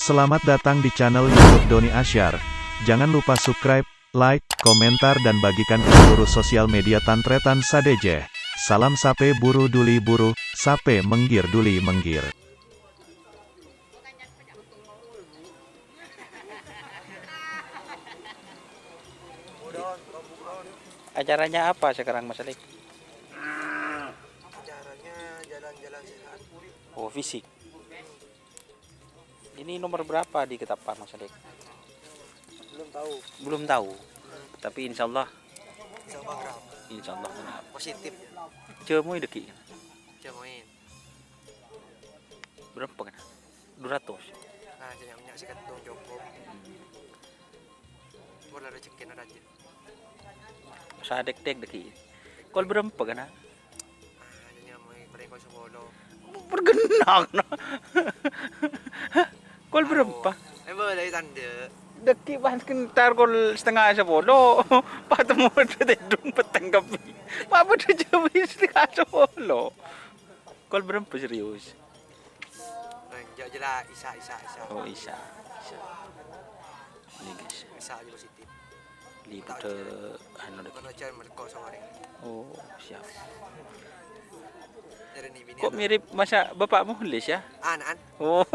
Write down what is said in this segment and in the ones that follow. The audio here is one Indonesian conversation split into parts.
Selamat datang di channel YouTube Doni Asyar. Jangan lupa subscribe, like, komentar dan bagikan ke seluruh sosial media Tantretan Sadejeh. Salam sape buru duli buru, sape menggir duli menggir. Acaranya apa sekarang Mas Alik? Caranya jalan-jalan sehat. Oh, fisik. Ini nomor berapa di Ketapang Mas Alik? Belum tahu. Belum tahu. Tapi insya Allah Coba berapa? benar. Positif. Cemu deki. Cobain. Berapa kan? 200. Nah, jangan menyaksikan dong Joko. Boleh rezekin aja. Sadek dek deki. Kol berapa kan? Ah, jadi mau mereka sebolo. Bergenang. Kol berapa? Boleh tanda. Deki pas kentar kol setengah 10. Patemu dedung peteng kapi. Apa tuh jam setengah 10? Kol berapa serius? Ranjak jelas Isa. Oh, Isa. Ini guys. Isa aja positif. Lipat anu deki. Kalau cari mereka sore. Oh, siap. Dari nih bini. Kok mirip masa bapakmu Lis ya? An. Oh.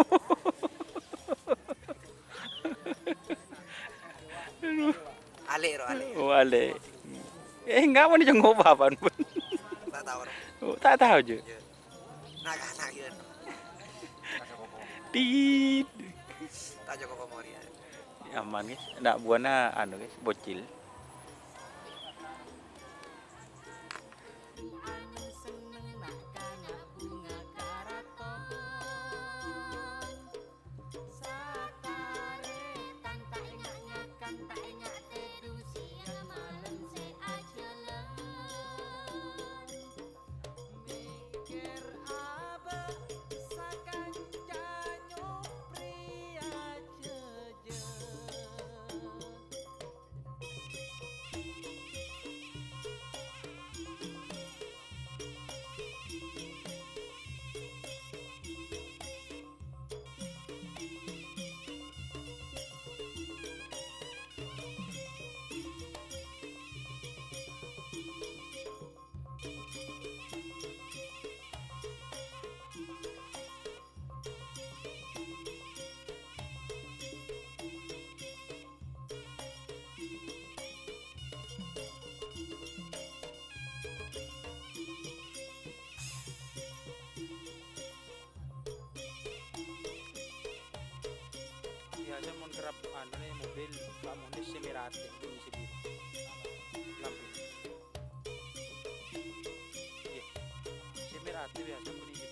Ale. Oh, Ale. Enggak mau dijenguk bapak pun. Tak tahu. Oh, tak tahu je. Nak ya. Tit. Tak Joko Komori. Aman guys. Ndak buana anu guys, bocil. Biasa mau kerap anu nih mobil kamu nih semirate ini sedih. Lampu. Iya. Semirate biasa beli